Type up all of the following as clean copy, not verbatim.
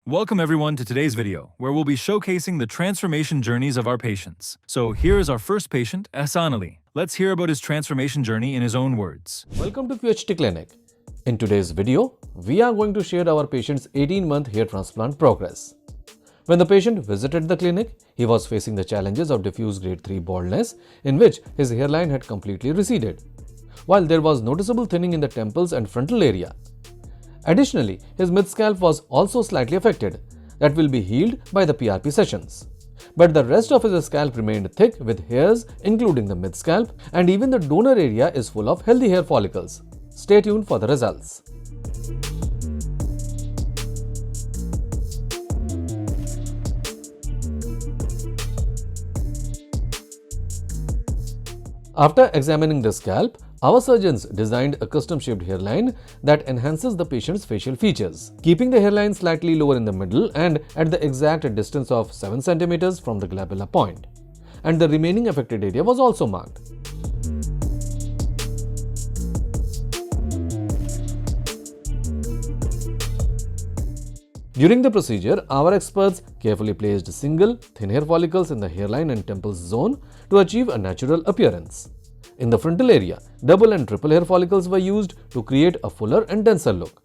Welcome everyone to today's video, where we'll be showcasing the transformation journeys of our patients. So here is our first patient, Asanali. Let's hear about his transformation journey in his own words. Welcome to QHT Clinic. In today's video, we are going to share our patient's 18-month hair transplant progress. When the patient visited the clinic, he was facing the challenges of diffuse grade 3 baldness, in which his hairline had completely receded, while there was noticeable thinning in the temples and frontal area. Additionally, his mid-scalp was also slightly affected, that will be healed by the PRP sessions. But the rest of his scalp remained thick with hairs including the mid-scalp, and even the donor area is full of healthy hair follicles. Stay tuned for the results. After examining the scalp, our surgeons designed a custom-shaped hairline that enhances the patient's facial features, keeping the hairline slightly lower in the middle and at the exact distance of 7 cm from the glabella point. And the remaining affected area was also marked. During the procedure, our experts carefully placed single, thin hair follicles in the hairline and temples zone to achieve a natural appearance. In the frontal area, double and triple hair follicles were used to create a fuller and denser look.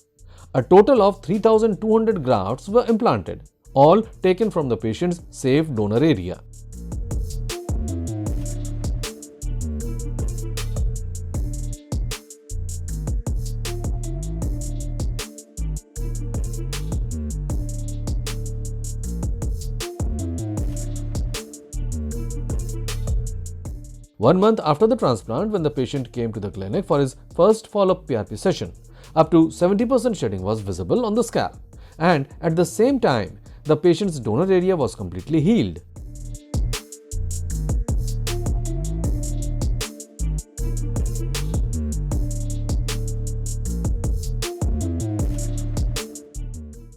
A total of 3,200 grafts were implanted, all taken from the patient's safe donor area. One month after the transplant, when the patient came to the clinic for his first follow-up PRP session, up to 70% shedding was visible on the scalp, and at the same time, the patient's donor area was completely healed.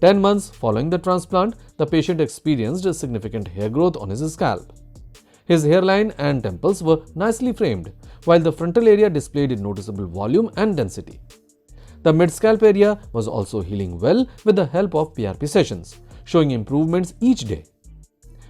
Ten months following the transplant, the patient experienced a significant hair growth on his scalp. His hairline and temples were nicely framed, while the frontal area displayed noticeable volume and density. The mid-scalp area was also healing well with the help of PRP sessions, showing improvements each day.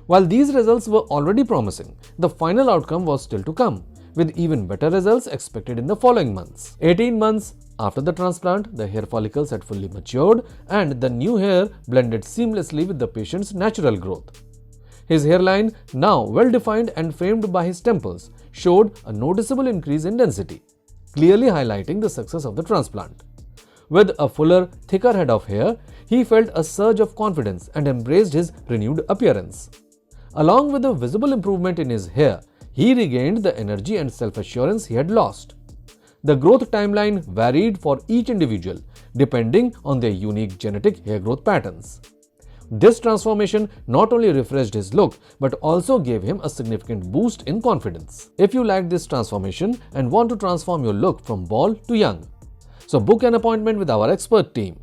While these results were already promising, the final outcome was still to come, with even better results expected in the following months. 18 months after the transplant, the hair follicles had fully matured and the new hair blended seamlessly with the patient's natural growth. His hairline, now well defined and framed by his temples, showed a noticeable increase in density, clearly highlighting the success of the transplant. With a fuller, thicker head of hair, he felt a surge of confidence and embraced his renewed appearance. Along with a visible improvement in his hair, he regained the energy and self-assurance he had lost. The growth timeline varied for each individual, depending on their unique genetic hair growth patterns. This transformation not only refreshed his look but also gave him a significant boost in confidence. If you like this transformation and want to transform your look from bald to young, so book an appointment with our expert team.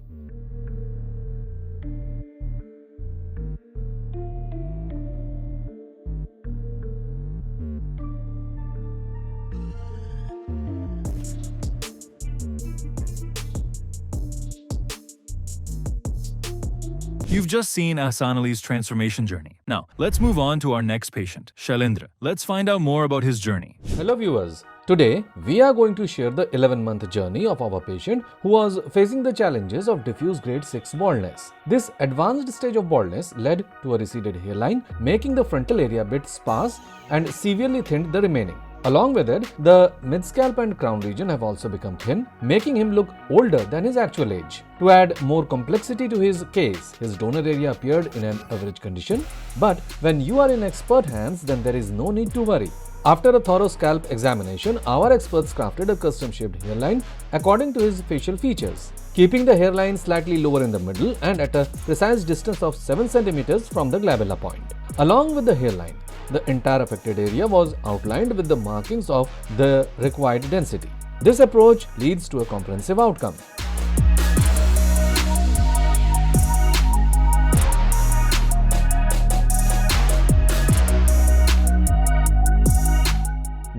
You've just seen Asanali's transformation journey. Now, let's move on to our next patient, Shalendra. Let's find out more about his journey. Hello viewers. Today, we are going to share the 11-month journey of our patient who was facing the challenges of diffuse grade 6 baldness. This advanced stage of baldness led to a receded hairline, making the frontal area a bit sparse and severely thinned the remaining. Along with it, the mid-scalp and crown region have also become thin, making him look older than his actual age. To add more complexity to his case, his donor area appeared in an average condition, but when you are in expert hands, then there is no need to worry. After a thorough scalp examination, our experts crafted a custom-shaped hairline according to his facial features, keeping the hairline slightly lower in the middle and at a precise distance of 7 cm from the glabella point. Along with the hairline, the entire affected area was outlined with the markings of the required density. This approach leads to a comprehensive outcome.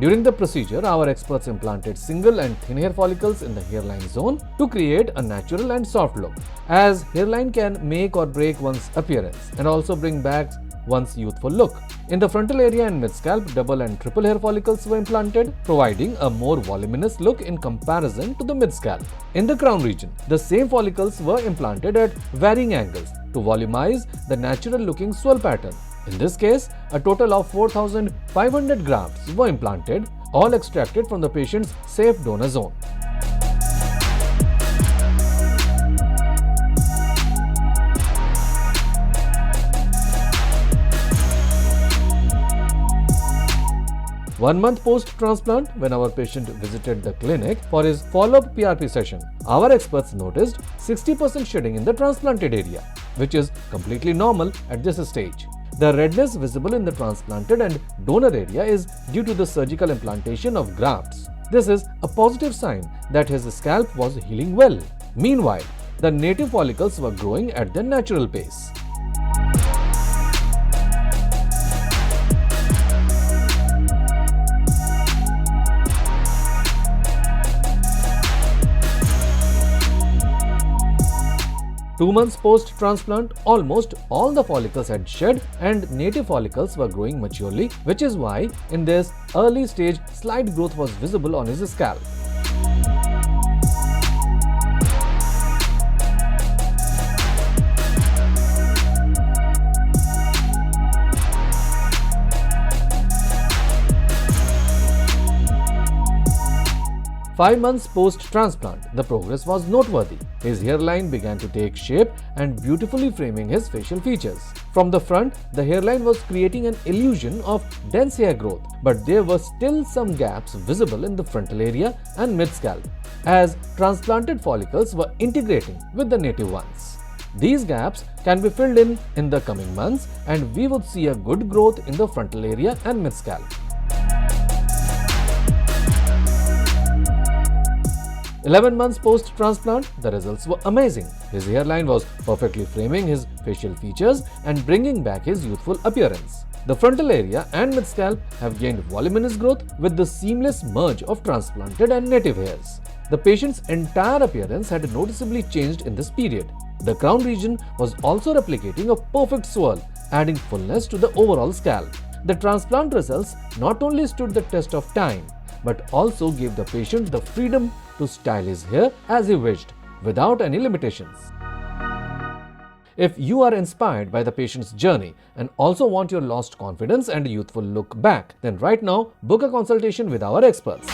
During the procedure, our experts implanted single and thin hair follicles in the hairline zone to create a natural and soft look, as hairline can make or break one's appearance and also bring back one's youthful look. In the frontal area and mid-scalp, double and triple hair follicles were implanted, providing a more voluminous look in comparison to the mid-scalp. In the crown region, the same follicles were implanted at varying angles to volumize the natural-looking swirl pattern. In this case, a total of 4,500 grafts were implanted, all extracted from the patient's safe donor zone. One month post-transplant, when our patient visited the clinic for his follow-up PRP session, our experts noticed 60% shedding in the transplanted area, which is completely normal at this stage. The redness visible in the transplanted and donor area is due to the surgical implantation of grafts. This is a positive sign that his scalp was healing well. Meanwhile, the native follicles were growing at their natural pace. Two months post-transplant, almost all the follicles had shed and native follicles were growing maturely, which is why in this early stage slight growth was visible on his scalp. Five months post-transplant, the progress was noteworthy. His hairline began to take shape and beautifully framing his facial features. From the front, the hairline was creating an illusion of dense hair growth, but there were still some gaps visible in the frontal area and mid-scalp, as transplanted follicles were integrating with the native ones. These gaps can be filled in the coming months, and we would see a good growth in the frontal area and mid-scalp. 11 months post-transplant, the results were amazing. His hairline was perfectly framing his facial features and bringing back his youthful appearance. The frontal area and mid-scalp have gained voluminous growth with the seamless merge of transplanted and native hairs. The patient's entire appearance had noticeably changed in this period. The crown region was also replicating a perfect swirl, adding fullness to the overall scalp. The transplant results not only stood the test of time, but also gave the patient the freedom to style his hair as he wished, without any limitations. If you are inspired by the patient's journey and also want your lost confidence and youthful look back, then right now book a consultation with our experts.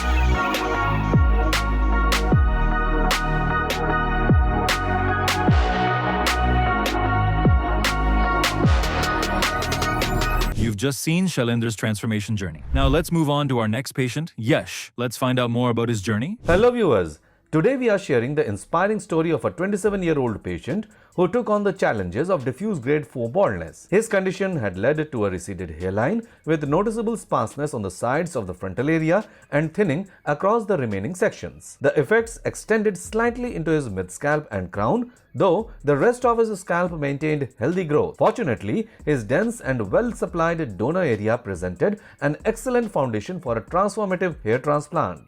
You've just seen Shalendra's transformation journey. Now let's move on to our next patient, Yesh. Let's find out more about his journey. Hello viewers. Today we are sharing the inspiring story of a 27-year-old patient who took on the challenges of diffuse grade 4 baldness. His condition had led to a receded hairline with noticeable sparseness on the sides of the frontal area and thinning across the remaining sections. The effects extended slightly into his mid-scalp and crown, though the rest of his scalp maintained healthy growth. Fortunately, his dense and well-supplied donor area presented an excellent foundation for a transformative hair transplant.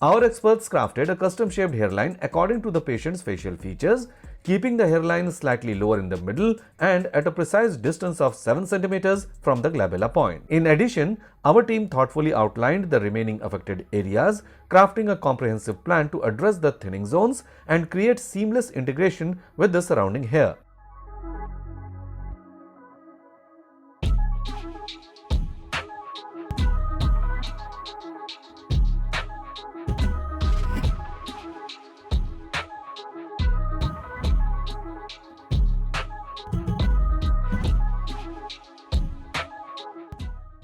Our experts crafted a custom-shaped hairline according to the patient's facial features, keeping the hairline slightly lower in the middle and at a precise distance of 7 cm from the glabella point. In addition, our team thoughtfully outlined the remaining affected areas, crafting a comprehensive plan to address the thinning zones and create seamless integration with the surrounding hair.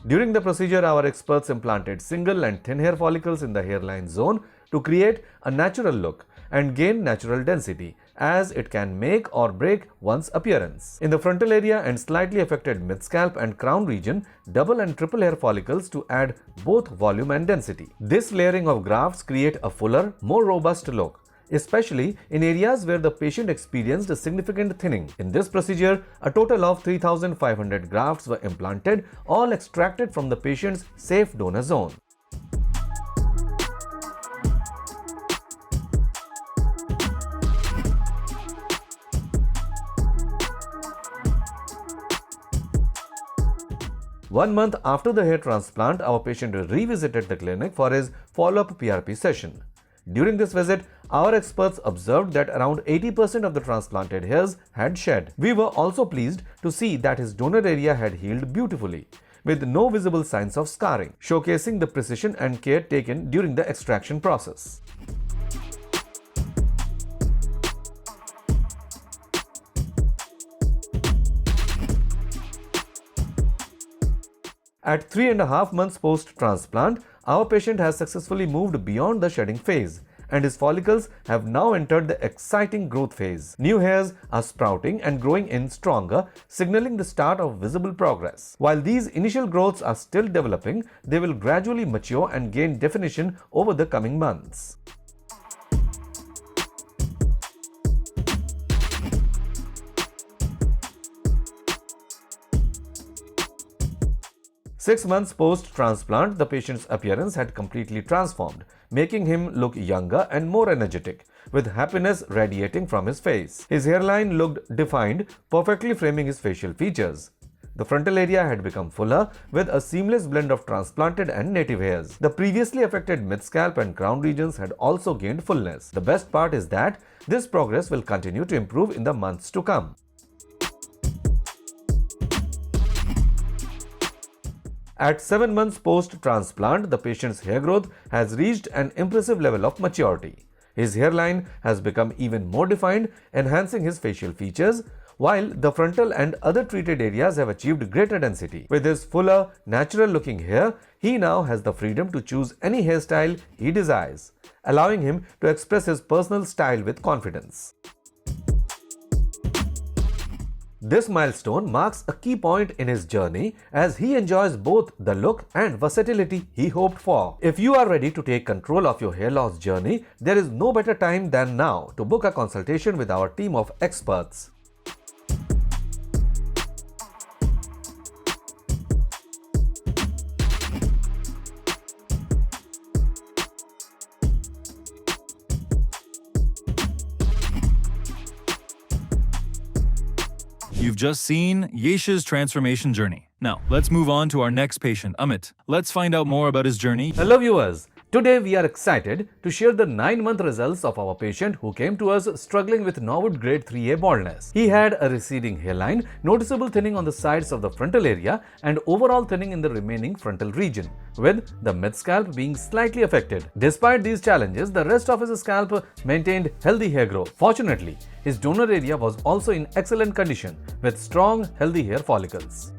During the procedure, our experts implanted single and thin hair follicles in the hairline zone to create a natural look and gain natural density, as it can make or break one's appearance. In the frontal area and slightly affected mid-scalp and crown region, double and triple hair follicles to add both volume and density. This layering of grafts create a fuller, more robust look, especially in areas where the patient experienced a significant thinning. In this procedure, a total of 3,500 grafts were implanted, all extracted from the patient's safe donor zone. One month after the hair transplant, our patient revisited the clinic for his follow-up PRP session. During this visit, our experts observed that around 80% of the transplanted hairs had shed. We were also pleased to see that his donor area had healed beautifully, with no visible signs of scarring, showcasing the precision and care taken during the extraction process. At 3.5 months post-transplant, our patient has successfully moved beyond the shedding phase, and his follicles have now entered the exciting growth phase. New hairs are sprouting and growing in stronger, signaling the start of visible progress. While these initial growths are still developing, they will gradually mature and gain definition over the coming months. Six months post-transplant, the patient's appearance had completely transformed, making him look younger and more energetic, with happiness radiating from his face. His hairline looked defined, perfectly framing his facial features. The frontal area had become fuller, with a seamless blend of transplanted and native hairs. The previously affected mid-scalp and crown regions had also gained fullness. The best part is that this progress will continue to improve in the months to come. At 7 months post-transplant, the patient's hair growth has reached an impressive level of maturity. His hairline has become even more defined, enhancing his facial features, while the frontal and other treated areas have achieved greater density. With his fuller, natural-looking hair, he now has the freedom to choose any hairstyle he desires, allowing him to express his personal style with confidence. This milestone marks a key point in his journey as he enjoys both the look and versatility he hoped for. If you are ready to take control of your hair loss journey, there is no better time than now to book a consultation with our team of experts. You've just seen Yisha's transformation journey. Now, let's move on to our next patient, Amit. Let's find out more about his journey. Hello viewers. Today we are excited to share the 9-month results of our patient who came to us struggling with Norwood grade 3A baldness. He had a receding hairline, noticeable thinning on the sides of the frontal area and overall thinning in the remaining frontal region, with the mid-scalp being slightly affected. Despite these challenges, the rest of his scalp maintained healthy hair growth. Fortunately, his donor area was also in excellent condition with strong, healthy hair follicles.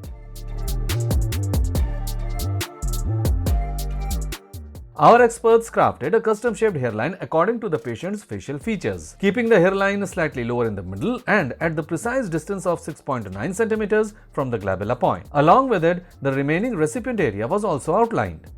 Our experts crafted a custom-shaped hairline according to the patient's facial features, keeping the hairline slightly lower in the middle and at the precise distance of 6.9 cm from the glabella point. Along with it, the remaining recipient area was also outlined.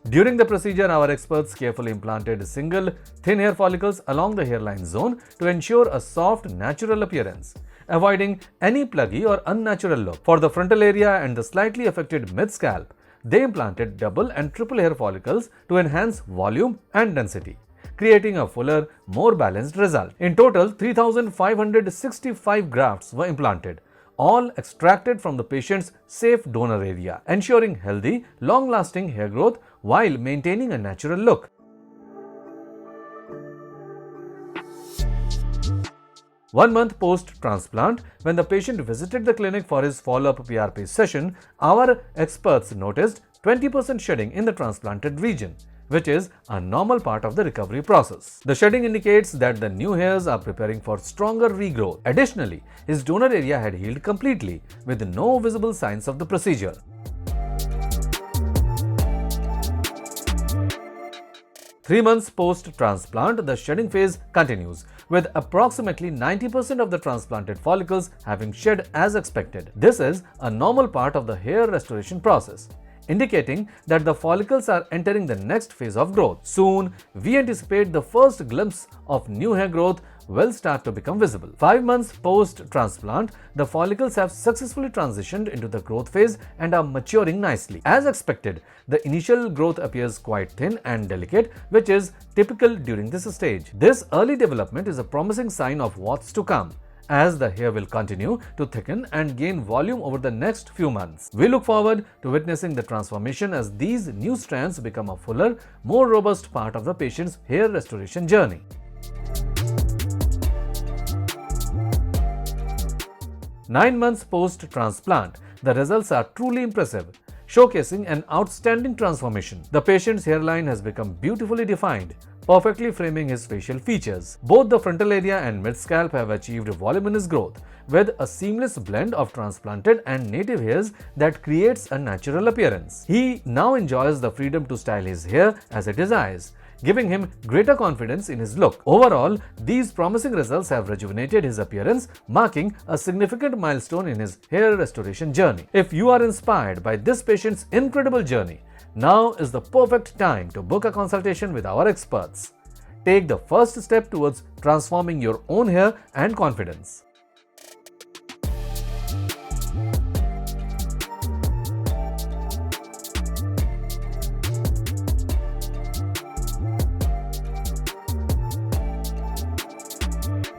During the procedure, our experts carefully implanted single, thin hair follicles along the hairline zone to ensure a soft, natural appearance, avoiding any pluggy or unnatural look. For the frontal area and the slightly affected mid-scalp, they implanted double and triple hair follicles to enhance volume and density, creating a fuller, more balanced result. In total, 3,565 grafts were implanted, all extracted from the patient's safe donor area, ensuring healthy, long-lasting hair growth while maintaining a natural look. One month post-transplant, when the patient visited the clinic for his follow-up PRP session, our experts noticed 20% shedding in the transplanted region, which is a normal part of the recovery process. The shedding indicates that the new hairs are preparing for stronger regrowth. Additionally, his donor area had healed completely with no visible signs of the procedure. Three months post-transplant, the shedding phase continues, with approximately 90% of the transplanted follicles having shed as expected. This is a normal part of the hair restoration process, indicating that the follicles are entering the next phase of growth. Soon, we anticipate the first glimpse of new hair growth will start to become visible. 5 months post-transplant, the follicles have successfully transitioned into the growth phase and are maturing nicely. As expected, the initial growth appears quite thin and delicate, which is typical during this stage. This early development is a promising sign of what's to come, as the hair will continue to thicken and gain volume over the next few months. We look forward to witnessing the transformation as these new strands become a fuller, more robust part of the patient's hair restoration journey. 9 months post-transplant, the results are truly impressive, showcasing an outstanding transformation. The patient's hairline has become beautifully defined, perfectly framing his facial features. Both the frontal area and mid-scalp have achieved voluminous growth, with a seamless blend of transplanted and native hairs that creates a natural appearance. He now enjoys the freedom to style his hair as he desires, giving him greater confidence in his look. Overall, these promising results have rejuvenated his appearance, marking a significant milestone in his hair restoration journey. If you are inspired by this patient's incredible journey, now is the perfect time to book a consultation with our experts. Take the first step towards transforming your own hair and confidence.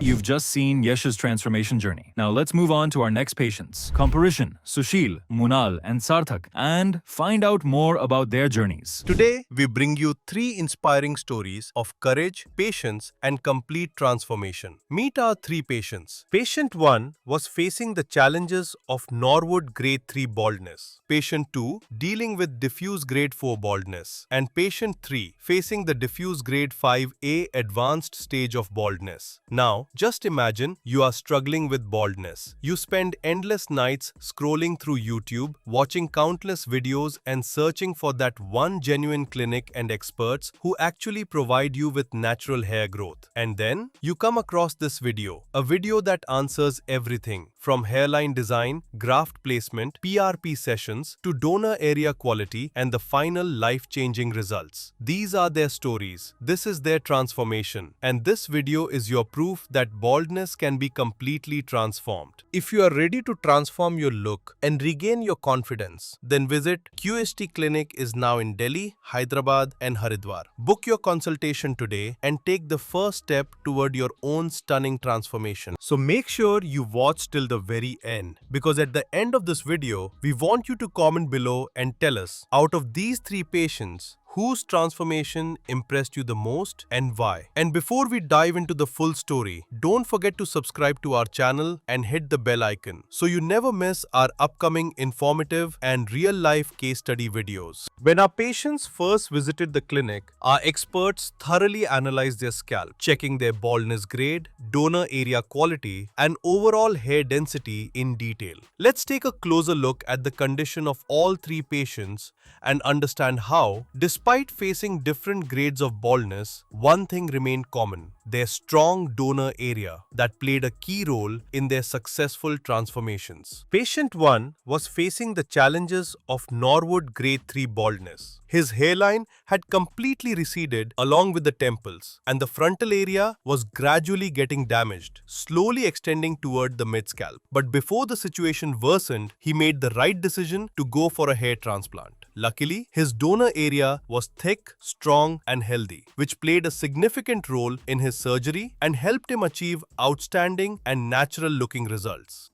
You've just seen Yesha's transformation journey. Now let's move on to our next patients, Comparishan, Sushil, Munal and Sarthak, and find out more about their journeys. Today, we bring you 3 inspiring stories of courage, patience, and complete transformation. Meet our 3 patients. Patient 1 was facing the challenges of Norwood Grade 3 baldness. Patient 2 dealing with diffuse Grade 4 baldness. And Patient 3 facing the diffuse Grade 5A advanced stage of baldness. Now, just imagine you are struggling with baldness. You spend endless nights scrolling through YouTube, watching countless videos and searching for that one genuine clinic and experts who actually provide you with natural hair growth. And then you come across this video, a video that answers everything from hairline design, graft placement, PRP sessions to donor area quality and the final life-changing results. These are their stories. This is their transformation. And this video is your proof that baldness can be completely transformed. If you are ready to transform your look and regain your confidence, then visit QHT Clinic is now in Delhi, Hyderabad and Haridwar. Book your consultation today and take the first step toward your own stunning transformation. So make sure you watch till the very end, because at the end of this video, we want you to comment below and tell us, out of these 3 patients, whose transformation impressed you the most and why? And before we dive into the full story, don't forget to subscribe to our channel and hit the bell icon so you never miss our upcoming informative and real-life case study videos. When our patients first visited the clinic, our experts thoroughly analyzed their scalp, checking their baldness grade, donor area quality, and overall hair density in detail. Let's take a closer look at the condition of all 3 patients and understand how, despite facing different grades of baldness, one thing remained common: their strong donor area that played a key role in their successful transformations. Patient 1 was facing the challenges of Norwood Grade 3 baldness. His hairline had completely receded along with the temples, and the frontal area was gradually getting damaged, slowly extending toward the mid-scalp. But before the situation worsened, he made the right decision to go for a hair transplant. Luckily, his donor area was thick, strong, and healthy, which played a significant role in his surgery and helped him achieve outstanding and natural-looking results.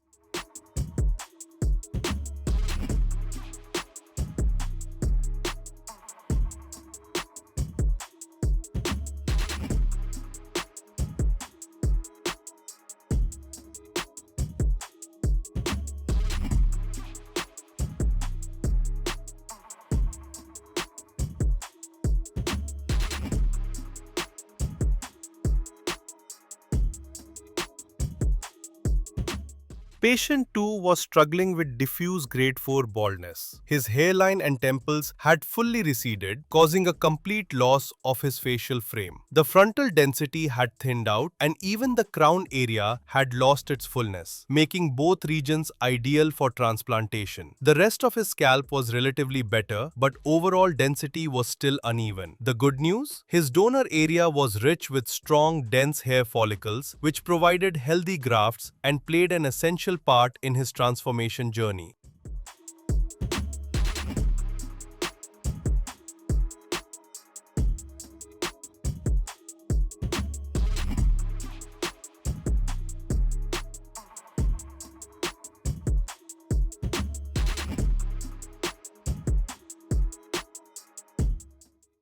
Patient 2 was struggling with diffuse grade 4 baldness. His hairline and temples had fully receded, causing a complete loss of his facial frame. The frontal density had thinned out, and even the crown area had lost its fullness, making both regions ideal for transplantation. The rest of his scalp was relatively better, but overall density was still uneven. The good news? His donor area was rich with strong, dense hair follicles, which provided healthy grafts and played an essential part in his transformation journey.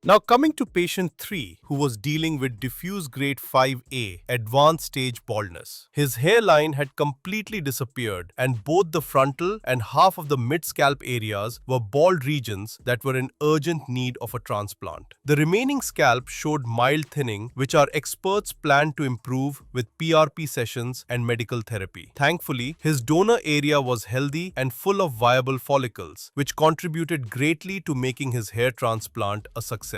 Now coming to patient 3, who was dealing with diffuse grade 5A, advanced stage baldness. His hairline had completely disappeared, and both the frontal and half of the mid-scalp areas were bald regions that were in urgent need of a transplant. The remaining scalp showed mild thinning, which our experts planned to improve with PRP sessions and medical therapy. Thankfully, his donor area was healthy and full of viable follicles, which contributed greatly to making his hair transplant a success.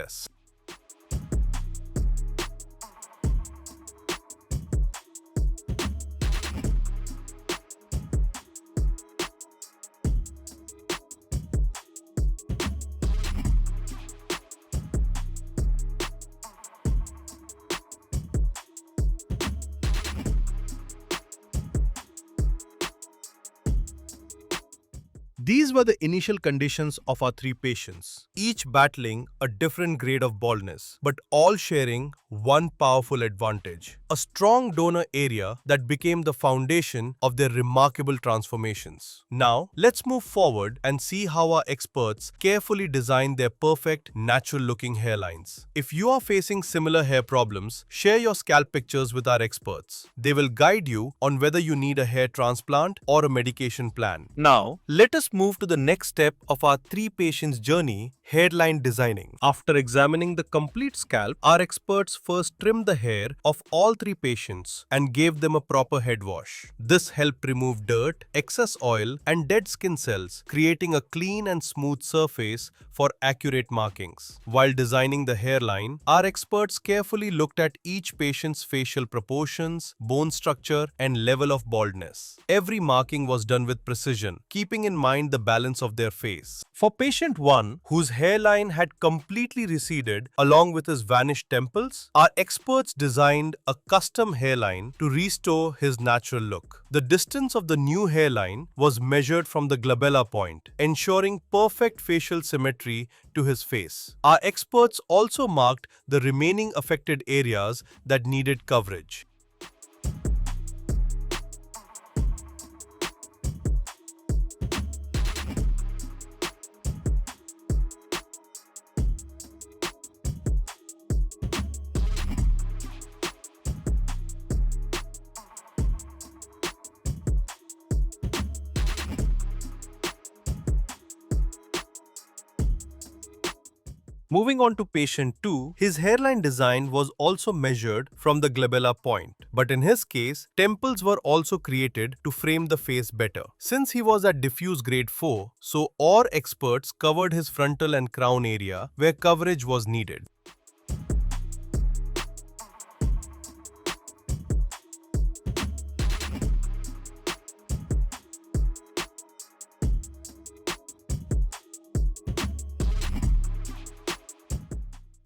These were the initial conditions of our 3 patients, each battling a different grade of baldness, but all sharing one powerful advantage: a strong donor area that became the foundation of their remarkable transformations. Now, let's move forward and see how our experts carefully designed their perfect, natural-looking hairlines. If you are facing similar hair problems, share your scalp pictures with our experts. They will guide you on whether you need a hair transplant or a medication plan. Now, let us move to the next step of our 3 patients' journey: hairline designing. After examining the complete scalp, our experts first trimmed the hair of all 3 patients and gave them a proper head wash. This helped remove dirt, excess oil, and dead skin cells, creating a clean and smooth surface for accurate markings. While designing the hairline, our experts carefully looked at each patient's facial proportions, bone structure, and level of baldness. Every marking was done with precision, keeping in mind the balance of their face. For patient 1, whose hairline had completely receded along with his vanished temples, our experts designed a custom hairline to restore his natural look. The distance of the new hairline was measured from the glabella point, ensuring perfect facial symmetry to his face. Our experts also marked the remaining affected areas that needed coverage. Moving on to patient 2, his hairline design was also measured from the glabella point. But in his case, temples were also created to frame the face better. Since he was at diffuse grade 4, so our experts covered his frontal and crown area where coverage was needed.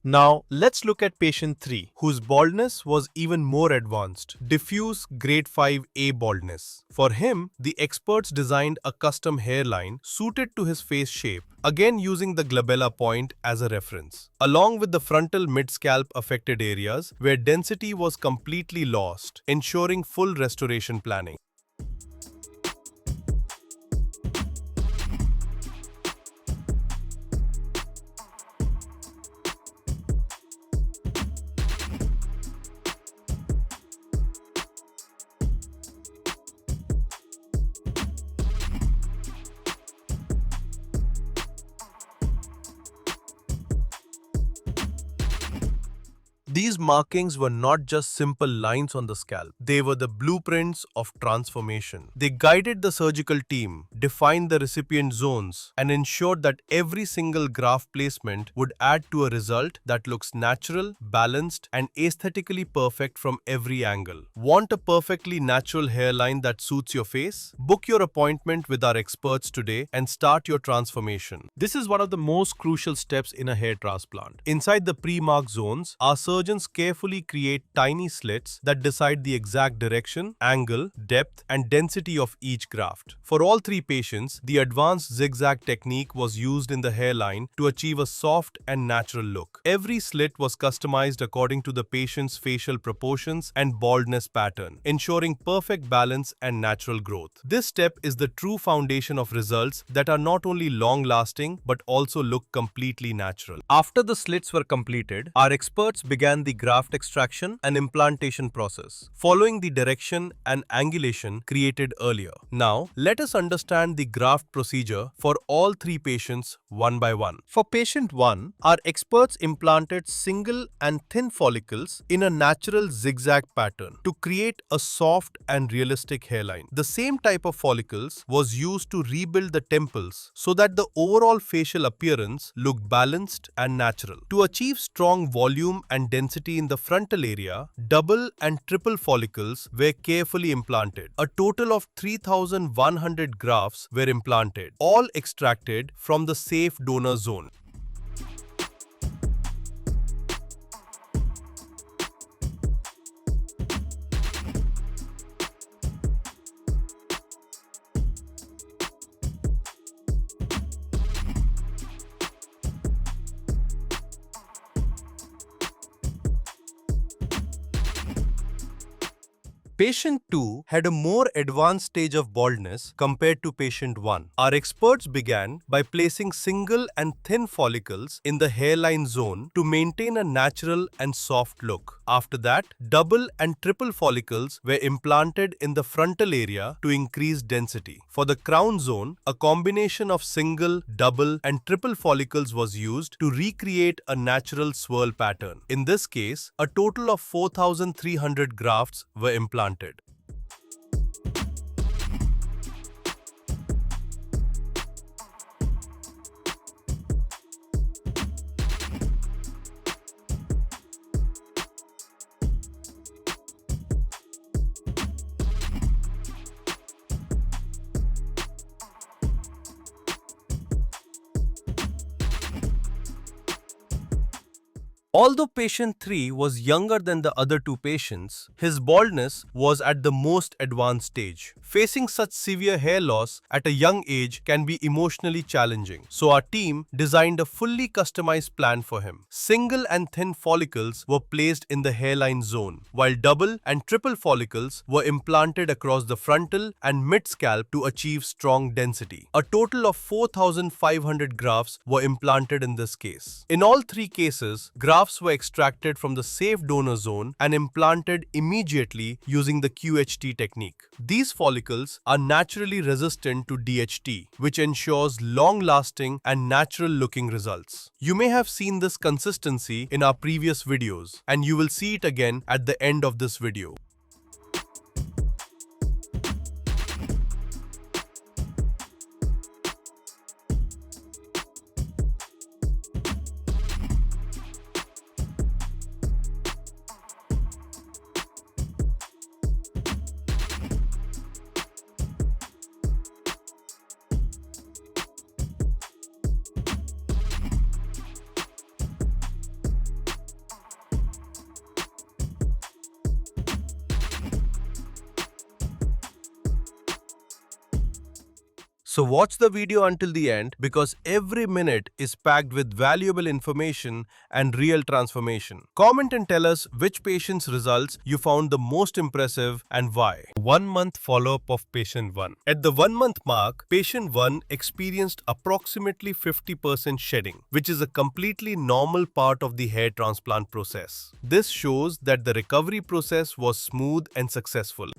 Now, let's look at patient 3, whose baldness was even more advanced: diffuse grade 5A baldness. For him, the experts designed a custom hairline suited to his face shape, again using the glabella point as a reference, along with the frontal mid-scalp affected areas where density was completely lost, ensuring full restoration planning. These markings were not just simple lines on the scalp, they were the blueprints of transformation. They guided the surgical team, defined the recipient zones, and ensured that every single graft placement would add to a result that looks natural, balanced, and aesthetically perfect from every angle. Want a perfectly natural hairline that suits your face? Book your appointment with our experts today and start your transformation. This is one of the most crucial steps in a hair transplant. Inside the pre-mark zones, our surgeons carefully create tiny slits that decide the exact direction, angle, depth, and density of each graft. For all three patients, the advanced zigzag technique was used in the hairline to achieve a soft and natural look. Every slit was customized according to the patient's facial proportions and baldness pattern, ensuring perfect balance and natural growth. This step is the true foundation of results that are not only long-lasting but also look completely natural. After the slits were completed, our experts began the graft extraction and implantation process, following the direction and angulation created earlier. Now, let us understand the graft procedure for all three patients one by one. For patient 1, our experts implanted single and thin follicles in a natural zigzag pattern to create a soft and realistic hairline. The same type of follicles was used to rebuild the temples so that the overall facial appearance looked balanced and natural. To achieve strong volume and density in the frontal area, double and triple follicles were carefully implanted. A total of 3,100 grafts were implanted, all extracted from the safe donor zone. Patient 2 had a more advanced stage of baldness compared to patient 1. Our experts began by placing single and thin follicles in the hairline zone to maintain a natural and soft look. After that, double and triple follicles were implanted in the frontal area to increase density. For the crown zone, a combination of single, double, and triple follicles was used to recreate a natural swirl pattern. In this case, a total of 4,300 grafts were implanted. Although patient 3 was younger than the other two patients, his baldness was at the most advanced stage. Facing such severe hair loss at a young age can be emotionally challenging, so our team designed a fully customized plan for him. Single and thin follicles were placed in the hairline zone, while double and triple follicles were implanted across the frontal and mid-scalp to achieve strong density. A total of 4,500 grafts were implanted in this case. In all three cases, grafts were extracted from the safe donor zone and implanted immediately using the QHT technique. These follicles are naturally resistant to DHT, which ensures long-lasting and natural-looking results. You may have seen this consistency in our previous videos, and you will see it again at the end of this video. So watch the video until the end because every minute is packed with valuable information and real transformation. Comment and tell us which patient's results you found the most impressive and why. 1 month follow-up of patient 1. At the 1 month mark, patient 1 experienced approximately 50% shedding, which is a completely normal part of the hair transplant process. This shows that the recovery process was smooth and successful.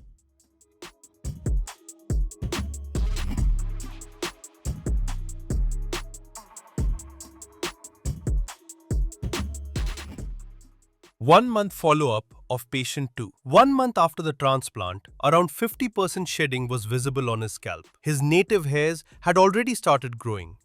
1 month follow-up of patient 2. 1 month after the transplant, around 50% shedding was visible on his scalp. His native hairs had already started growing.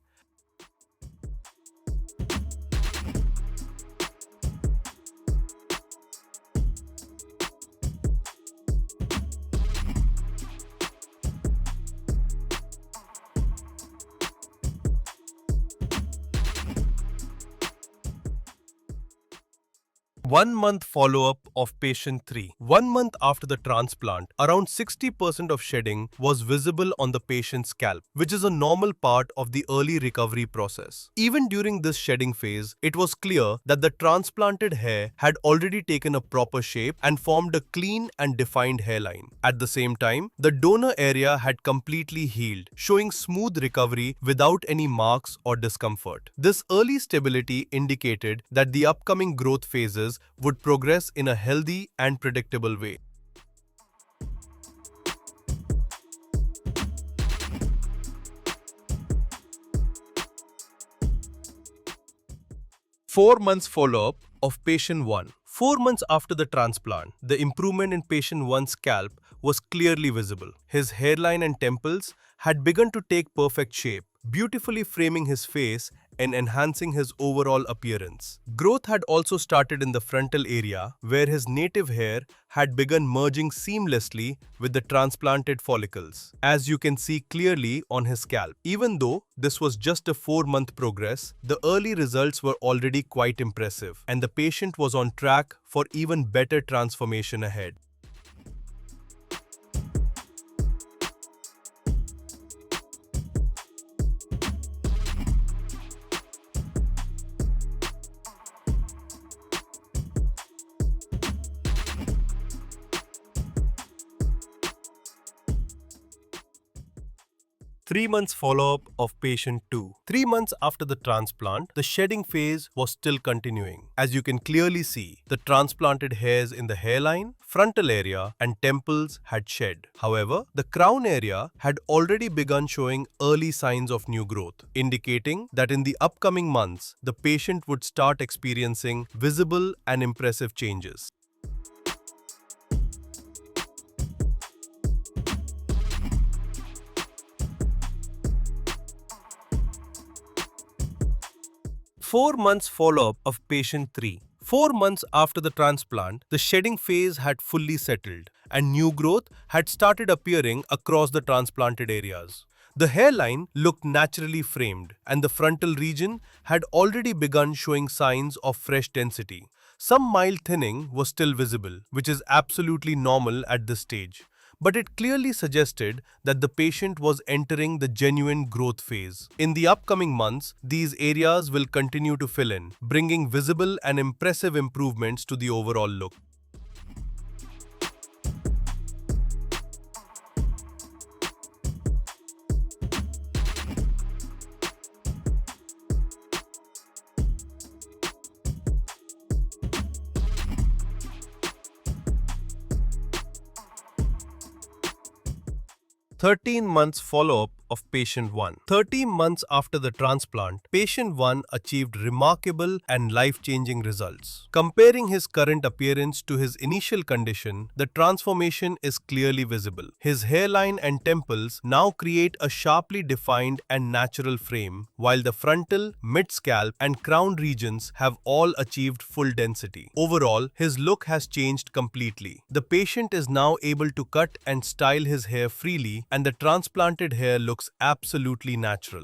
One month follow-up of patient 3. 1 month after the transplant, around 60% of shedding was visible on the patient's scalp, which is a normal part of the early recovery process. Even during this shedding phase, it was clear that the transplanted hair had already taken a proper shape and formed a clean and defined hairline. At the same time, the donor area had completely healed, showing smooth recovery without any marks or discomfort. This early stability indicated that the upcoming growth phases would progress in a healthy and predictable way. Four months follow-up of patient 1. 4 months after the transplant, the improvement in patient 1's scalp was clearly visible. His hairline and temples had begun to take perfect shape, beautifully framing his face and enhancing his overall appearance. Growth had also started in the frontal area, where his native hair had begun merging seamlessly with the transplanted follicles, as you can see clearly on his scalp. Even though this was just a 4-month progress, the early results were already quite impressive, and the patient was on track for even better transformation ahead. Three months follow-up of patient 2. 3 months after the transplant, the shedding phase was still continuing. As you can clearly see, the transplanted hairs in the hairline, frontal area, and temples had shed. However, the crown area had already begun showing early signs of new growth, indicating that in the upcoming months, the patient would start experiencing visible and impressive changes. Four months follow-up of patient 3. 4 months after the transplant, the shedding phase had fully settled and new growth had started appearing across the transplanted areas. The hairline looked naturally framed and the frontal region had already begun showing signs of fresh density. Some mild thinning was still visible, which is absolutely normal at this stage. But it clearly suggested that the patient was entering the genuine growth phase. In the upcoming months, these areas will continue to fill in, bringing visible and impressive improvements to the overall look. "13 months follow-up of patient 1. 13 months after the transplant, patient 1 achieved remarkable and life-changing results. Comparing his current appearance to his initial condition, the transformation is clearly visible. His hairline and temples now create a sharply defined and natural frame, while the frontal, mid-scalp, and crown regions have all achieved full density. Overall, his look has changed completely. The patient is now able to cut and style his hair freely, and the transplanted hair looks absolutely natural.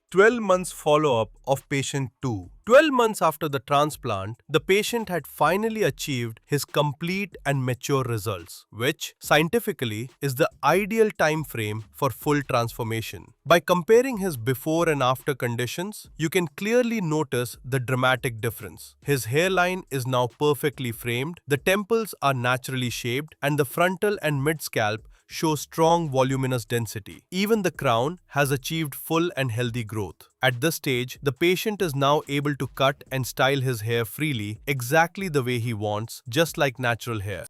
"12 months follow-up of patient 2. 12 months after the transplant, the patient had finally achieved his complete and mature results, which scientifically is the ideal time frame for full transformation. By comparing his before and after conditions, you can clearly notice the dramatic difference. His hairline is now perfectly framed, the temples are naturally shaped, and the frontal and mid-scalp show strong voluminous density. Even the crown has achieved full and healthy growth. At this stage, the patient is now able to cut and style his hair freely, exactly the way he wants, just like natural hair.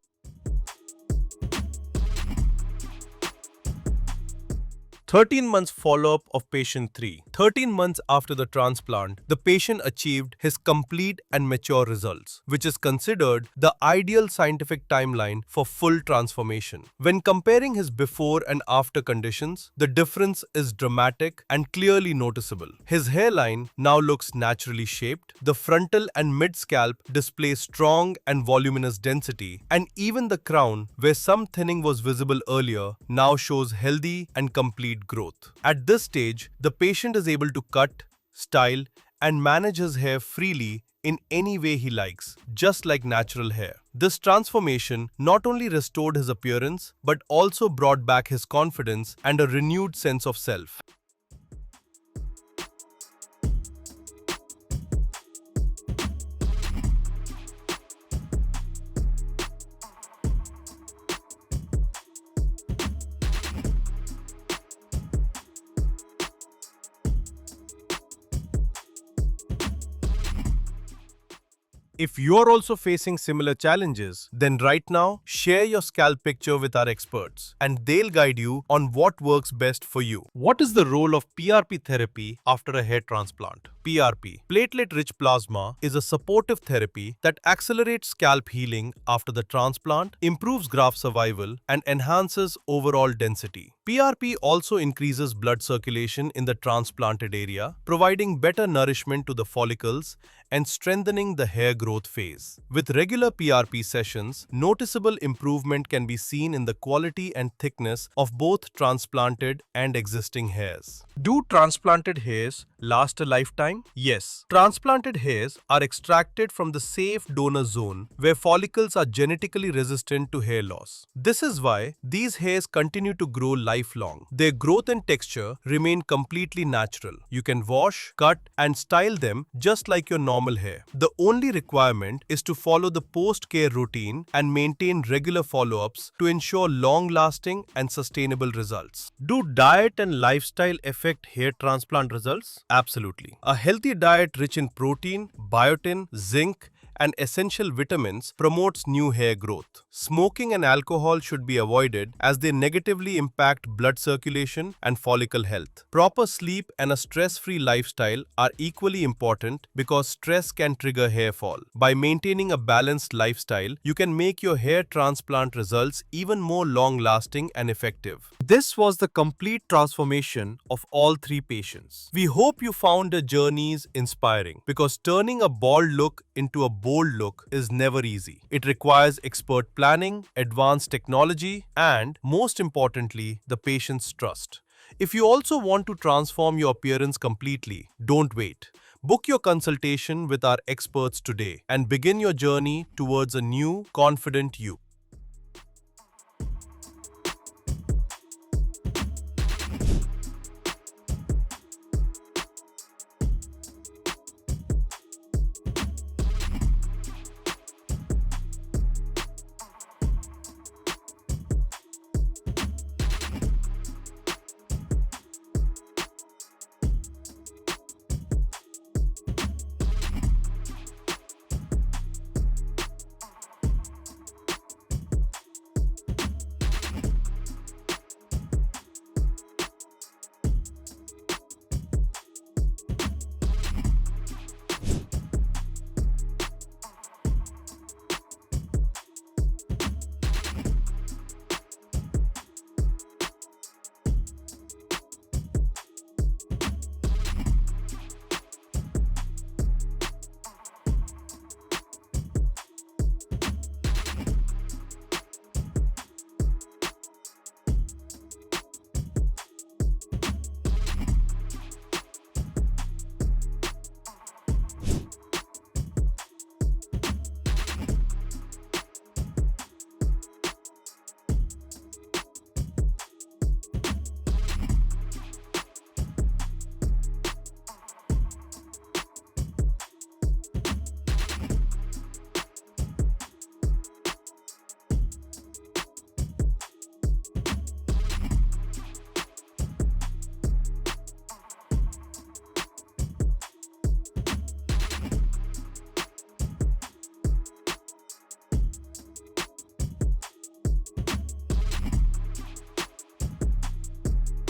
13 months follow-up of patient 3. 13 months after the transplant, the patient achieved his complete and mature results, which is considered the ideal scientific timeline for full transformation. When comparing his before and after conditions, the difference is dramatic and clearly noticeable. His hairline now looks naturally shaped, the frontal and mid-scalp display strong and voluminous density, and even the crown, where some thinning was visible earlier, now shows healthy and complete growth. At this stage, the patient is able to cut, style, and manage his hair freely in any way he likes, just like natural hair. This transformation not only restored his appearance, but also brought back his confidence and a renewed sense of self. If you're also facing similar challenges, then right now, share your scalp picture with our experts and they'll guide you on what works best for you. What is the role of PRP therapy after a hair transplant? PRP, platelet-rich plasma, is a supportive therapy that accelerates scalp healing after the transplant, improves graft survival, and enhances overall density. PRP also increases blood circulation in the transplanted area, providing better nourishment to the follicles and strengthening the hair growth phase. With regular PRP sessions, noticeable improvement can be seen in the quality and thickness of both transplanted and existing hairs. Do transplanted hairs last a lifetime? Yes. Transplanted hairs are extracted from the safe donor zone where follicles are genetically resistant to hair loss. This is why these hairs continue to grow lifelong. Their growth and texture remain completely natural. You can wash, cut, and style them just like your normal hair. The only requirement is to follow the post-care routine and maintain regular follow-ups to ensure long-lasting and sustainable results. Do diet and lifestyle affect hair transplant results? Absolutely. A healthy diet rich in protein, biotin, zinc, and essential vitamins promotes new hair growth. Smoking and alcohol should be avoided as they negatively impact blood circulation and follicle health. Proper sleep and a stress-free lifestyle are equally important because stress can trigger hair fall. By maintaining a balanced lifestyle, you can make your hair transplant results even more long-lasting and effective. This was the complete transformation of all 3 patients. We hope you found their journeys inspiring because turning a bald look into a bold look is never easy. It requires expert planning, advanced technology, and, most importantly, the patient's trust. If you also want to transform your appearance completely, don't wait. Book your consultation with our experts today and begin your journey towards a new, confident you.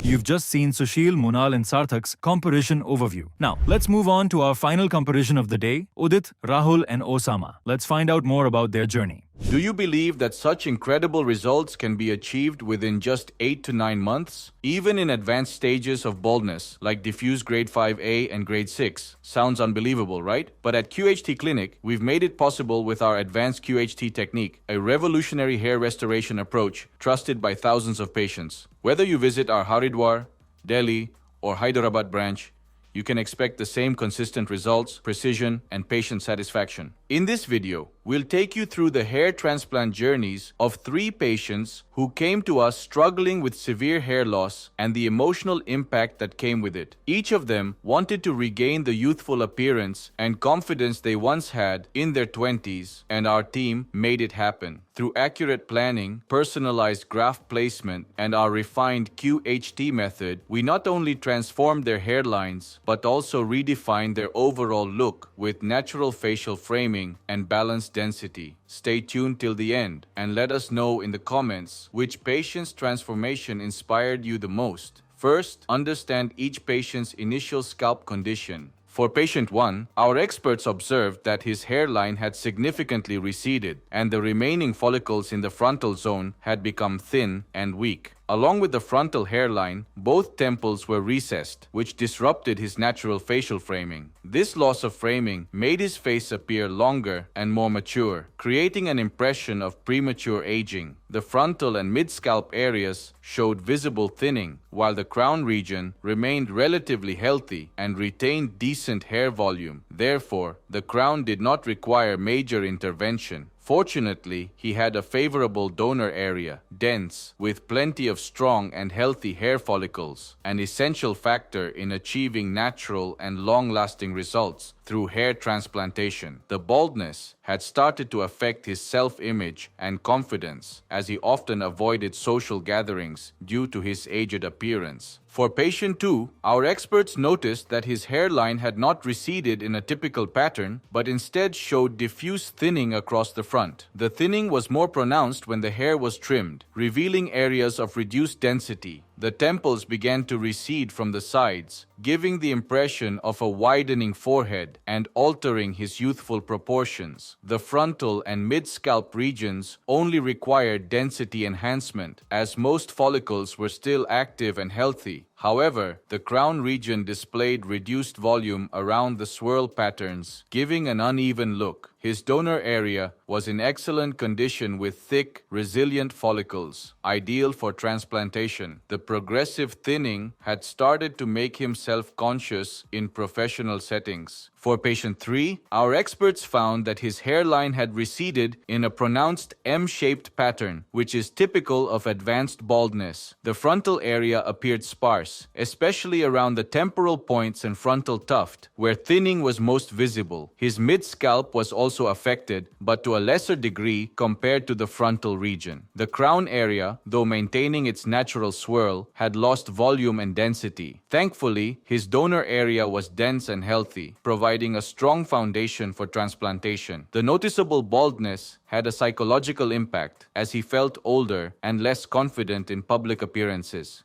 You've just seen Sushil, Munal and Sarthak's comparison overview. Now, let's move on to our final comparison of the day, Udit, Rahul and Osama. Let's find out more about their journey. Do you believe that such incredible results can be achieved within just 8 to 9 months? Even in advanced stages of baldness, like diffuse grade 5A and grade 6. Sounds unbelievable, right? But at QHT Clinic, we've made it possible with our advanced QHT technique, a revolutionary hair restoration approach trusted by thousands of patients. Whether you visit our Haridwar, Delhi, or Hyderabad branch, you can expect the same consistent results, precision, and patient satisfaction. In this video, we'll take you through the hair transplant journeys of 3 patients who came to us struggling with severe hair loss and the emotional impact that came with it. Each of them wanted to regain the youthful appearance and confidence they once had in their 20s, and our team made it happen. Through accurate planning, personalized graft placement, and our refined QHT method, we not only transformed their hairlines, but also redefined their overall look with natural facial framing and balanced density. Stay tuned till the end and let us know in the comments which patient's transformation inspired you the most. First, understand each patient's initial scalp condition. For patient 1, our experts observed that his hairline had significantly receded and the remaining follicles in the frontal zone had become thin and weak. Along with the frontal hairline, both temples were recessed, which disrupted his natural facial framing. This loss of framing made his face appear longer and more mature, creating an impression of premature aging. The frontal and mid-scalp areas showed visible thinning, while the crown region remained relatively healthy and retained decent hair volume. Therefore, the crown did not require major intervention. Fortunately, he had a favorable donor area, dense, with plenty of strong and healthy hair follicles, an essential factor in achieving natural and long-lasting results through hair transplantation. The baldness had started to affect his self-image and confidence, as he often avoided social gatherings due to his aged appearance. For patient 2, our experts noticed that his hairline had not receded in a typical pattern, but instead showed diffuse thinning across the front. The thinning was more pronounced when the hair was trimmed, revealing areas of reduced density. The temples began to recede from the sides, giving the impression of a widening forehead and altering his youthful proportions. The frontal and mid-scalp regions only required density enhancement, as most follicles were still active and healthy. However, the crown region displayed reduced volume around the swirl patterns, giving an uneven look. His donor area was in excellent condition with thick, resilient follicles, ideal for transplantation. The progressive thinning had started to make him self-conscious in professional settings. For patient 3, our experts found that his hairline had receded in a pronounced M-shaped pattern, which is typical of advanced baldness. The frontal area appeared sparse, especially around the temporal points and frontal tuft, where thinning was most visible. His mid-scalp was also affected, but to a lesser degree compared to the frontal region. The crown area, though maintaining its natural swirl, had lost volume and density. Thankfully, his donor area was dense and healthy, providing a strong foundation for transplantation. The noticeable baldness had a psychological impact, as he felt older and less confident in public appearances.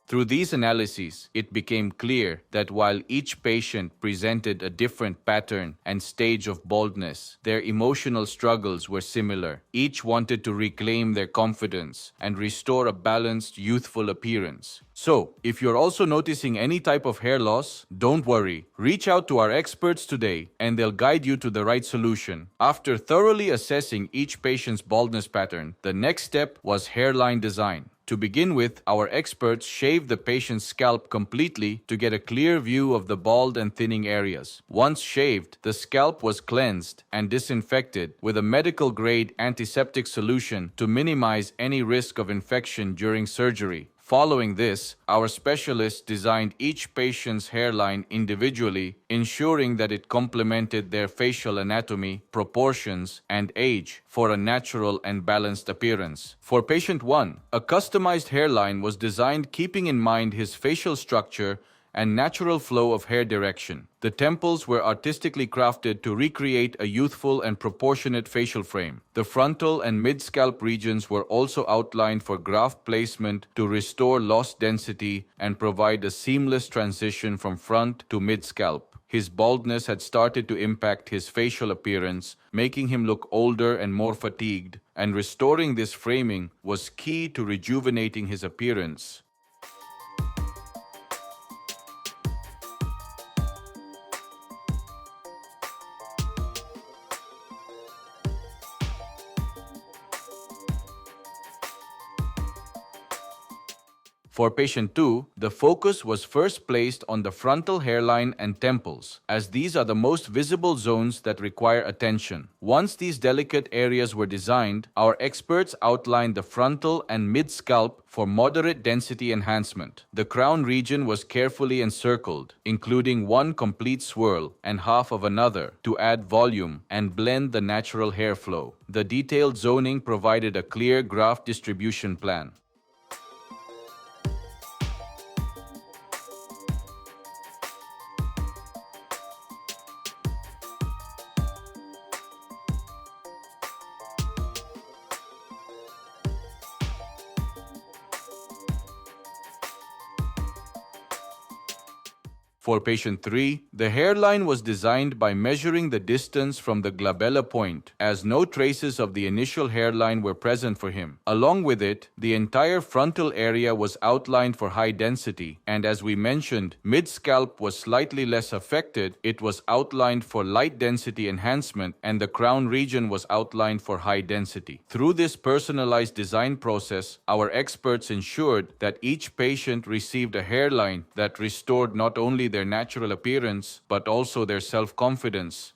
Through these analyses, it became clear that while each patient presented a different pattern and stage of baldness, their emotional struggles were similar. Each wanted to reclaim their confidence and restore a balanced, youthful appearance. So, if you're also noticing any type of hair loss, don't worry. Reach out to our experts today and they'll guide you to the right solution. After thoroughly assessing each patient's baldness pattern, the next step was hairline design. To begin with, our experts shaved the patient's scalp completely to get a clear view of the bald and thinning areas. Once shaved, the scalp was cleansed and disinfected with a medical-grade antiseptic solution to minimize any risk of infection during surgery. Following this, our specialists designed each patient's hairline individually, ensuring that it complemented their facial anatomy, proportions, and age for a natural and balanced appearance. For patient 1, a customized hairline was designed keeping in mind his facial structure and natural flow of hair direction. The temples were artistically crafted to recreate a youthful and proportionate facial frame. The frontal and mid-scalp regions were also outlined for graft placement to restore lost density and provide a seamless transition from front to mid-scalp. His baldness had started to impact his facial appearance, making him look older and more fatigued, and restoring this framing was key to rejuvenating his appearance. For patient 2, the focus was first placed on the frontal hairline and temples, as these are the most visible zones that require attention. Once these delicate areas were designed, our experts outlined the frontal and mid-scalp for moderate density enhancement. The crown region was carefully encircled, including one complete swirl and half of another, to add volume and blend the natural hair flow. The detailed zoning provided a clear graft distribution plan. For patient 3, the hairline was designed by measuring the distance from the glabella point, as no traces of the initial hairline were present for him. Along with it, the entire frontal area was outlined for high density, and as we mentioned, mid-scalp was slightly less affected. It was outlined for light density enhancement, and the crown region was outlined for high density. Through this personalized design process, our experts ensured that each patient received a hairline that restored not only their natural appearance, but also their self-confidence.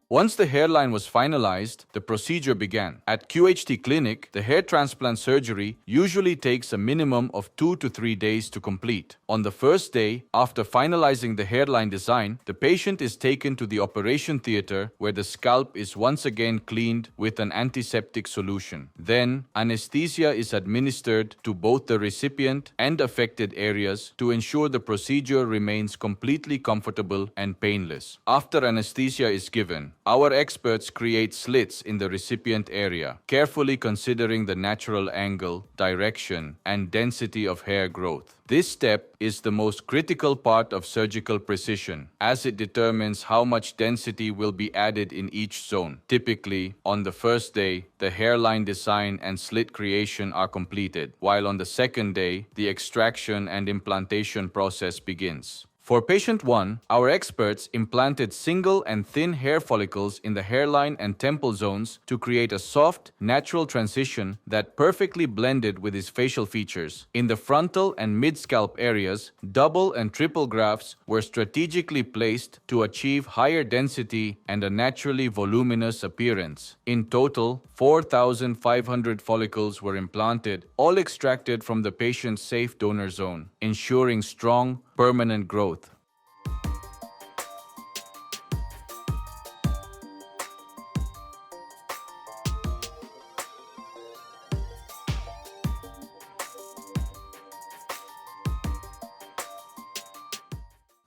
Once the hairline was finalized, the procedure began. At QHT Clinic, the hair transplant surgery usually takes a minimum of 2 to 3 days to complete. On the first day, after finalizing the hairline design, the patient is taken to the operation theater where the scalp is once again cleaned with an antiseptic solution. Then, anesthesia is administered to both the recipient and affected areas to ensure the procedure remains completely comfortable and painless. After anesthesia is given, our experts create slits in the recipient area, carefully considering the natural angle, direction, and density of hair growth. This step is the most critical part of surgical precision, as it determines how much density will be added in each zone. Typically, on the first day, the hairline design and slit creation are completed, while on the second day, the extraction and implantation process begins. For patient 1, our experts implanted single and thin hair follicles in the hairline and temple zones to create a soft, natural transition that perfectly blended with his facial features. In the frontal and mid-scalp areas, double and triple grafts were strategically placed to achieve higher density and a naturally voluminous appearance. In total, 4,500 follicles were implanted, all extracted from the patient's safe donor zone, ensuring strong, permanent growth.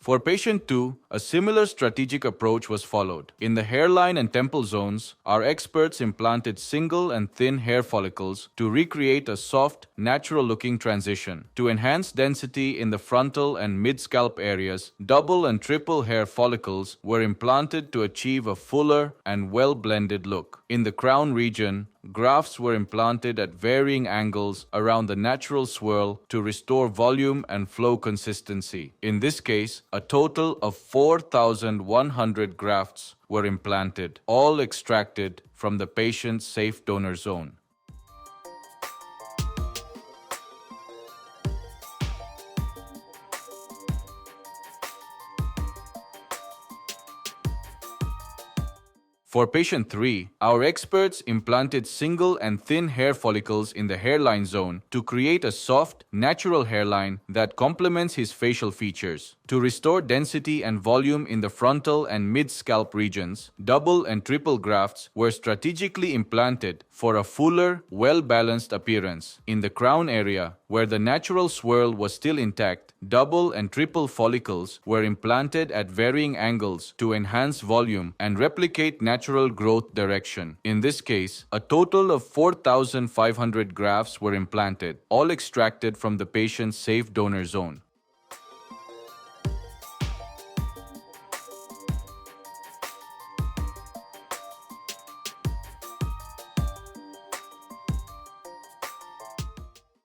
For patient 2, a similar strategic approach was followed. In the hairline and temple zones, our experts implanted single and thin hair follicles to recreate a soft, natural-looking transition. To enhance density in the frontal and mid-scalp areas, double and triple hair follicles were implanted to achieve a fuller and well-blended look. In the crown region, grafts were implanted at varying angles around the natural swirl to restore volume and flow consistency. In this case, a total of 4,100 grafts were implanted, all extracted from the patient's safe donor zone. For patient 3, our experts implanted single and thin hair follicles in the hairline zone to create a soft, natural hairline that complements his facial features. To restore density and volume in the frontal and mid-scalp regions, double and triple grafts were strategically implanted for a fuller, well-balanced appearance. In the crown area, where the natural swirl was still intact, double and triple follicles were implanted at varying angles to enhance volume and replicate natural growth direction. In this case, a total of 4,500 grafts were implanted, all extracted from the patient's safe donor zone.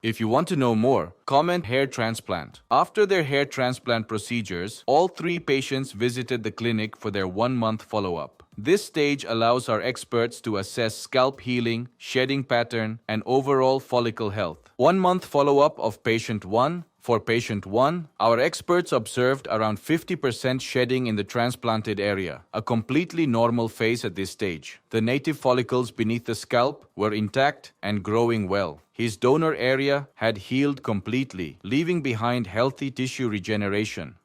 If you want to know more, comment hair transplant. After their hair transplant procedures, all 3 patients visited the clinic for their 1-month follow-up. This stage allows our experts to assess scalp healing, shedding pattern, and overall follicle health. 1-month follow-up of patient 1. For patient 1, our experts observed around 50% shedding in the transplanted area, a completely normal phase at this stage. The native follicles beneath the scalp were intact and growing well. His donor area had healed completely, leaving behind healthy tissue regeneration.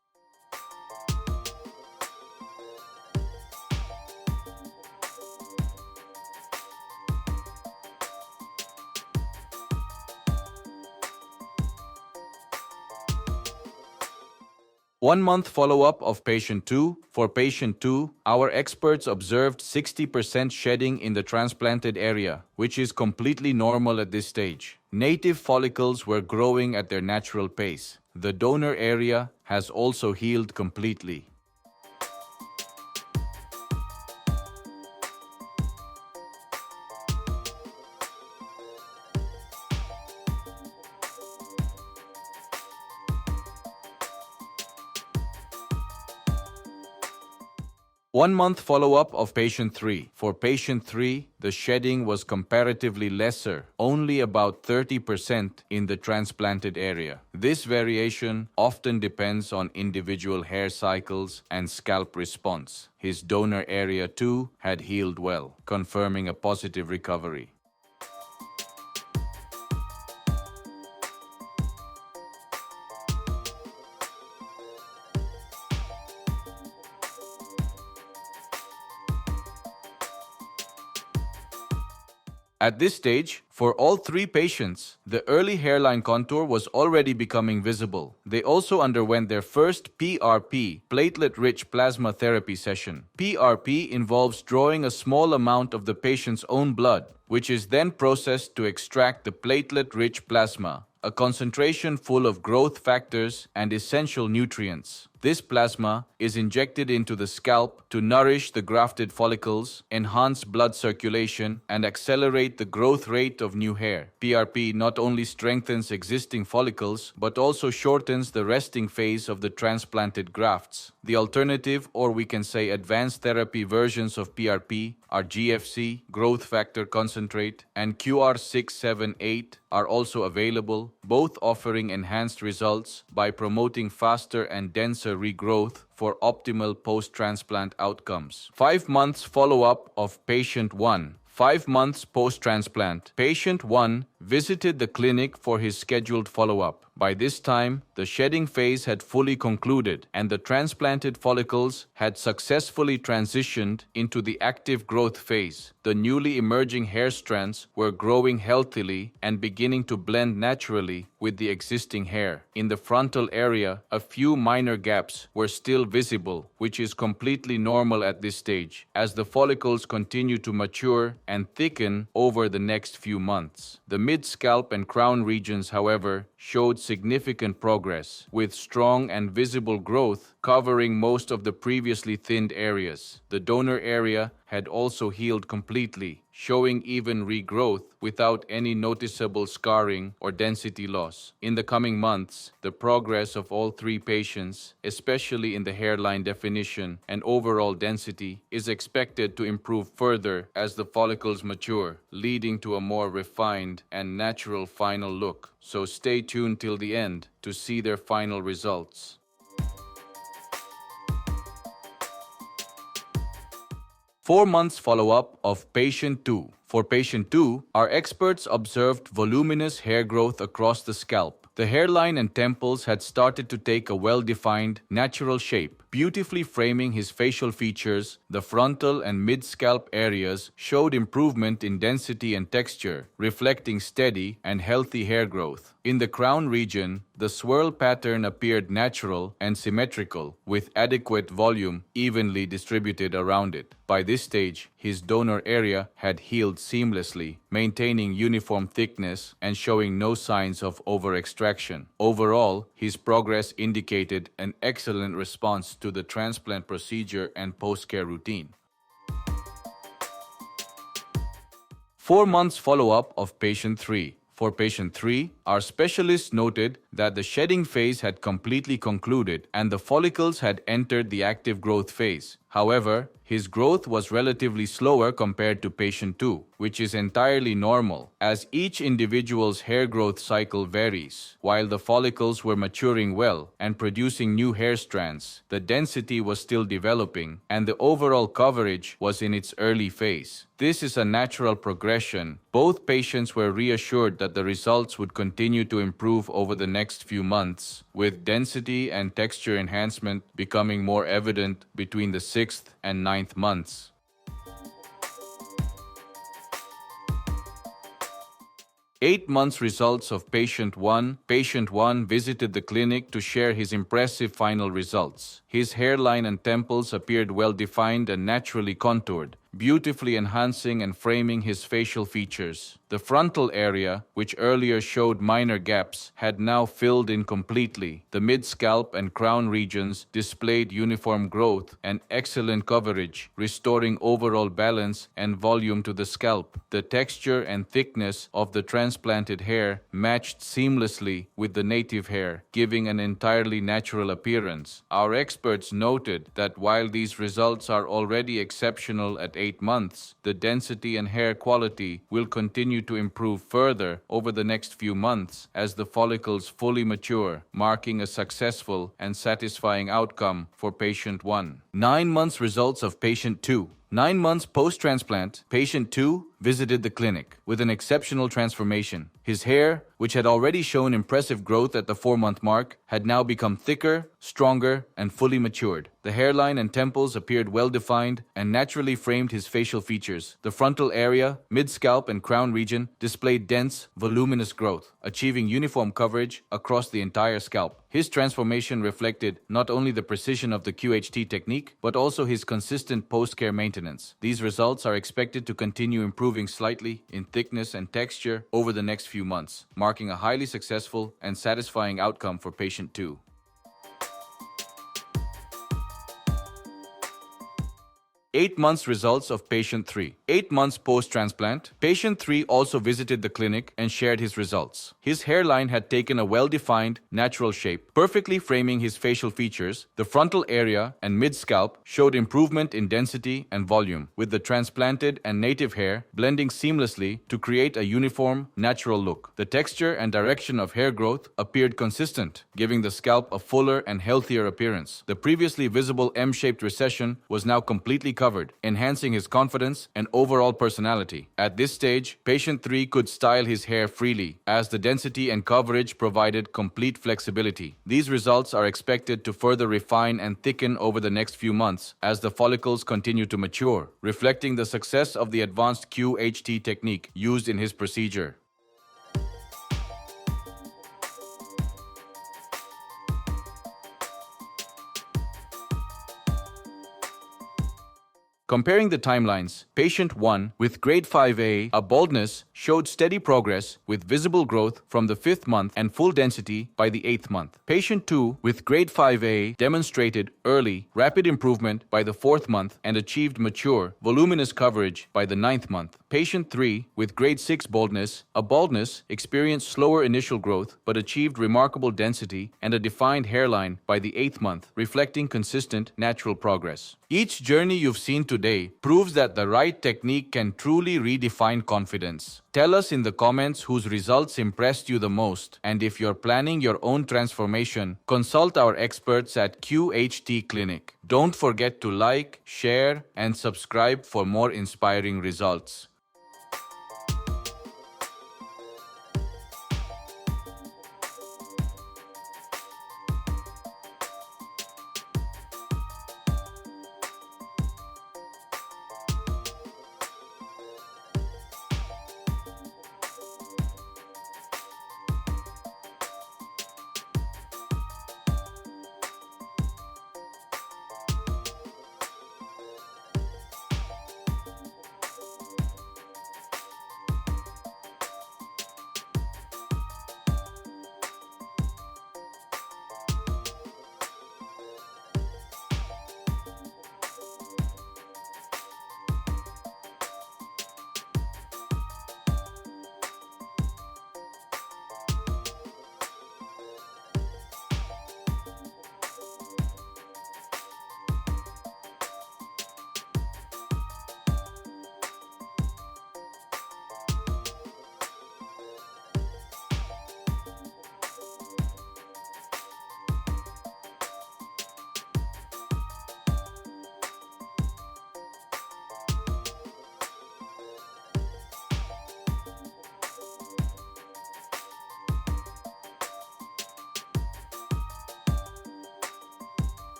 One-month follow-up of patient 2. For patient 2, our experts observed 60% shedding in the transplanted area, which is completely normal at this stage. Native follicles were growing at their natural pace. The donor area has also healed completely. One-month follow-up of patient 3. For patient 3, the shedding was comparatively lesser, only about 30% in the transplanted area. This variation often depends on individual hair cycles and scalp response. His donor area too had healed well, confirming a positive recovery. At this stage, for all 3 patients, the early hairline contour was already becoming visible. They also underwent their first PRP, platelet-rich plasma therapy session. PRP involves drawing a small amount of the patient's own blood, which is then processed to extract the platelet-rich plasma, a concentration full of growth factors and essential nutrients. This plasma is injected into the scalp to nourish the grafted follicles, enhance blood circulation, and accelerate the growth rate of new hair. PRP not only strengthens existing follicles, but also shortens the resting phase of the transplanted grafts. The alternative, or we can say advanced therapy versions of PRP, are GFC, growth factor concentrate, and QR678 are also available, both offering enhanced results by promoting faster and denser regrowth for optimal post-transplant outcomes. 5 months follow-up of patient 1. 5 months post-transplant, patient 1 visited the clinic for his scheduled follow-up. By this time, the shedding phase had fully concluded and the transplanted follicles had successfully transitioned into the active growth phase. The newly emerging hair strands were growing healthily and beginning to blend naturally with the existing hair. In the frontal area, a few minor gaps were still visible, which is completely normal at this stage, as the follicles continue to mature and thicken over the next few months. The mid-scalp and crown regions, however, showed significant progress, with strong and visible growth covering most of the previously thinned areas. The donor area had also healed completely, showing even regrowth without any noticeable scarring or density loss. In the coming months, the progress of all 3 patients, especially in the hairline definition and overall density, is expected to improve further as the follicles mature, leading to a more refined and natural final look. So stay tuned till the end to see their final results. 4 months follow-up of patient 2. For patient 2, our experts observed voluminous hair growth across the scalp. The hairline and temples had started to take a well-defined, natural shape, beautifully framing his facial features. The frontal and mid-scalp areas showed improvement in density and texture, reflecting steady and healthy hair growth. In the crown region, the swirl pattern appeared natural and symmetrical, with adequate volume evenly distributed around it. By this stage, his donor area had healed seamlessly, maintaining uniform thickness and showing no signs of overextraction. Overall, his progress indicated an excellent response to the transplant procedure and post-care routine. 4 months follow-up of patient 3. For patient 3, our specialists noted that the shedding phase had completely concluded and the follicles had entered the active growth phase. However, his growth was relatively slower compared to patient 2, which is entirely normal, as each individual's hair growth cycle varies. While the follicles were maturing well and producing new hair strands, the density was still developing and the overall coverage was in its early phase. This is a natural progression. Both patients were reassured that the results would continue to improve over the next few months, with density and texture enhancement becoming more evident between the 6th and 9th months. Eight months results of patient 1. Patient 1 visited the clinic to share his impressive final results. His hairline and temples appeared well defined and naturally contoured, beautifully enhancing and framing his facial features. The frontal area, which earlier showed minor gaps, had now filled in completely. The mid-scalp and crown regions displayed uniform growth and excellent coverage, restoring overall balance and volume to the scalp. The texture and thickness of the transplanted hair matched seamlessly with the native hair, giving an entirely natural appearance. Our experts noted that while these results are already exceptional at 8 months, the density and hair quality will continue to improve further over the next few months as the follicles fully mature, marking a successful and satisfying outcome for patient 1. 9 months results of patient 2. 9 months post-transplant, patient 2 visited the clinic with an exceptional transformation. His hair, which had already shown impressive growth at the 4-month mark, had now become thicker, stronger, and fully matured. The hairline and temples appeared well-defined and naturally framed his facial features. The frontal area, mid-scalp, and crown region displayed dense, voluminous growth, achieving uniform coverage across the entire scalp. His transformation reflected not only the precision of the QHT technique, but also his consistent post-care maintenance. These results are expected to continue improving slightly in thickness and texture over the next few months, marking a highly successful and satisfying outcome for patient 2. 8 months results of patient 3. 8 months post-transplant, patient 3 also visited the clinic and shared his results. His hairline had taken a well-defined, natural shape, perfectly framing his facial features. The frontal area and mid-scalp showed improvement in density and volume, with the transplanted and native hair blending seamlessly to create a uniform, natural look. The texture and direction of hair growth appeared consistent, giving the scalp a fuller and healthier appearance. The previously visible M-shaped recession was now completely covered, enhancing his confidence and overall personality. At this stage, patient 3 could style his hair freely, as the density and coverage provided complete flexibility. These results are expected to further refine and thicken over the next few months as the follicles continue to mature, reflecting the success of the advanced QHT technique used in his procedure. Comparing the timelines, patient 1 with grade 5A, a baldness, showed steady progress with visible growth from the 5th month and full density by the 8th month. Patient 2 with grade 5A demonstrated early, rapid improvement by the 4th month and achieved mature, voluminous coverage by the 9th month. Patient 3 with grade 6 baldness, a baldness, experienced slower initial growth but achieved remarkable density and a defined hairline by the 8th month, reflecting consistent, natural progress. Each journey you've seen today today proves that the right technique can truly redefine confidence. Tell us in the comments whose results impressed you the most, and if you're planning your own transformation, consult our experts at QHT Clinic. Don't forget to like, share, and subscribe for more inspiring results.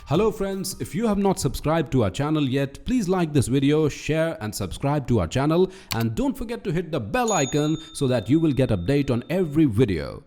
Hello friends, if you have not subscribed to our channel yet, please like this video, share and subscribe to our channel, and don't forget to hit the bell icon so that you will get update on every video.